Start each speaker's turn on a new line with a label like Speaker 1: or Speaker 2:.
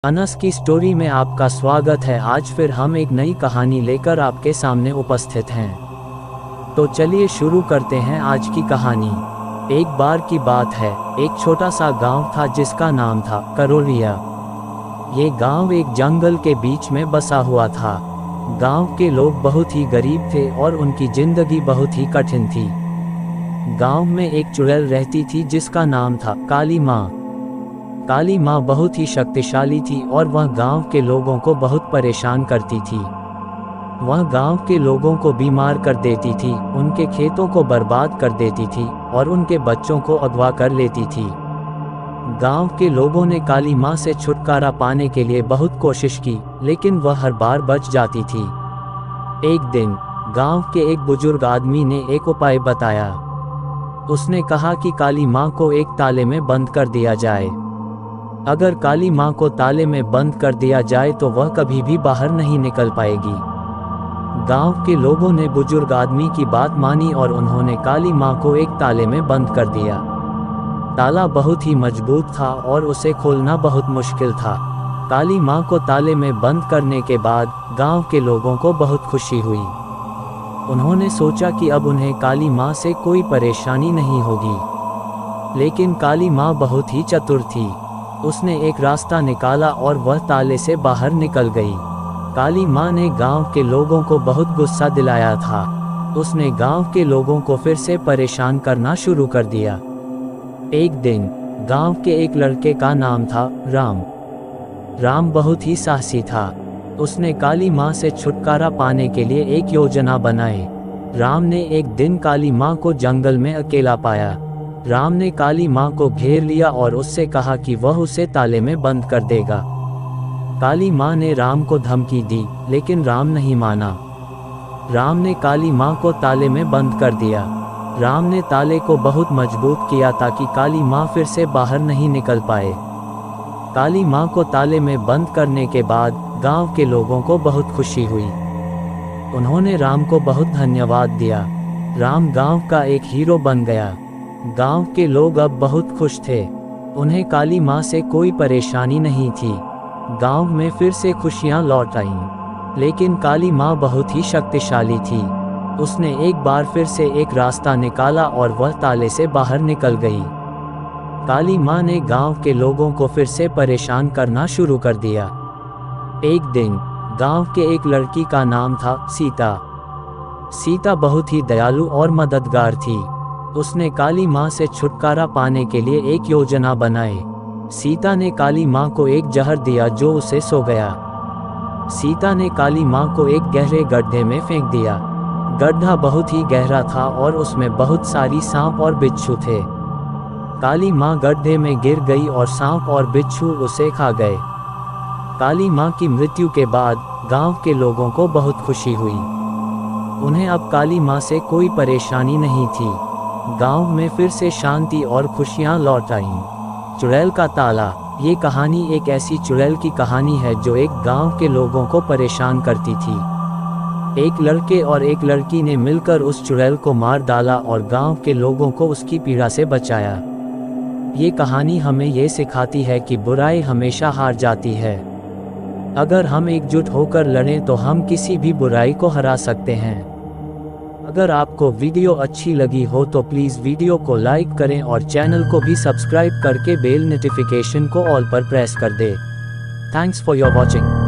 Speaker 1: अनस की स्टोरी में आपका स्वागत है। आज फिर हम एक नई कहानी लेकर आपके सामने उपस्थित हैं। तो चलिए शुरू करते हैं आज की कहानी। एक बार की बात है, एक छोटा सा गांव था जिसका नाम था करोलिया। ये गांव एक जंगल के बीच में बसा हुआ था। गांव के लोग बहुत ही गरीब थे और उनकी जिंदगी बहुत ही कठिन थी। गांव में एक चुड़ैल रहती थी जिसका नाम था काली माँ। काली माँ बहुत ही शक्तिशाली थी और वह गांव के लोगों को बहुत परेशान करती थी। वह गांव के लोगों को बीमार कर देती थी, उनके खेतों को बर्बाद कर देती थी और उनके बच्चों को अगवा कर लेती थी। गांव के लोगों ने काली माँ से छुटकारा पाने के लिए बहुत कोशिश की, लेकिन वह हर बार बच जाती थी। एक दिन गांव के एक बुजुर्ग आदमी ने एक उपाय बताया। उसने कहा कि काली माँ को एक ताले में बंद कर दिया जाए। अगर काली माँ को ताले में बंद कर दिया जाए तो वह कभी भी बाहर नहीं निकल पाएगी। गांव के लोगों ने बुजुर्ग आदमी की बात मानी और उन्होंने काली माँ को एक ताले में बंद कर दिया। ताला बहुत ही मजबूत था और उसे खोलना बहुत मुश्किल था। काली माँ को ताले में बंद करने के बाद गांव के लोगों को बहुत खुशी हुई। उन्होंने सोचा कि अब उन्हें काली माँ से कोई परेशानी नहीं होगी। लेकिन काली माँ बहुत ही चतुर थी। उसने एक रास्ता निकाला और वह ताले से बाहर निकल गई। काली माँ ने गांव के लोगों को बहुत गुस्सा दिलाया था। उसने गांव के लोगों को फिर से परेशान करना शुरू कर दिया। एक दिन गांव के एक लड़के का नाम था राम। राम बहुत ही साहसी था। उसने काली माँ से छुटकारा पाने के लिए एक योजना बनाई। राम ने एक दिन काली माँ को जंगल में अकेला पाया। राम ने काली माँ को घेर लिया और उससे कहा कि वह उसे ताले में बंद कर देगा। काली माँ ने राम को धमकी दी, लेकिन राम नहीं माना। राम ने काली माँ को ताले में बंद कर दिया। राम ने ताले को बहुत मजबूत किया ताकि काली माँ फिर से बाहर नहीं निकल पाए। काली माँ को ताले में बंद करने के बाद गांव के लोगों को बहुत खुशी हुई। उन्होंने राम को बहुत धन्यवाद दिया। राम गांव का एक हीरो बन गया। गांव के लोग अब बहुत खुश थे। उन्हें काली माँ से कोई परेशानी नहीं थी। गांव में फिर से खुशियां लौट आईं। लेकिन काली माँ बहुत ही शक्तिशाली थी। उसने एक बार फिर से एक रास्ता निकाला और वह ताले से बाहर निकल गई। काली माँ ने गांव के लोगों को फिर से परेशान करना शुरू कर दिया। एक दिन गांव के एक लड़की का नाम था सीता। सीता बहुत ही दयालु और मददगार थी। उसने काली माँ से छुटकारा पाने के लिए एक योजना बनाई। सीता ने काली माँ को एक जहर दिया जो उसे सो गया। सीता ने काली माँ को एक गहरे गड्ढे में फेंक दिया। गड्ढा बहुत ही गहरा था और उसमें बहुत सारी सांप और बिच्छू थे। काली माँ गड्ढे में गिर गई और सांप और बिच्छू उसे खा गए। काली माँ की मृत्यु के बाद गांव के लोगों को बहुत खुशी हुई। उन्हें अब काली माँ से कोई परेशानी नहीं थी। गांव में फिर से शांति और खुशियां लौट आईं। चुड़ैल का ताला। ये कहानी एक ऐसी चुड़ैल की कहानी है जो एक गांव के लोगों को परेशान करती थी। एक लड़के और एक लड़की ने मिलकर उस चुड़ैल को मार डाला और गांव के लोगों को उसकी पीड़ा से बचाया। ये कहानी हमें ये सिखाती है कि बुराई हमेशा हार जाती है। अगर हम एकजुट होकर लड़ें तो हम किसी भी बुराई को हरा सकते हैं। अगर आपको वीडियो अच्छी लगी हो तो प्लीज़ वीडियो को लाइक करें और चैनल को भी सब्सक्राइब करके बेल नोटिफिकेशन को ऑल पर प्रेस कर दें। Thanks for your watching.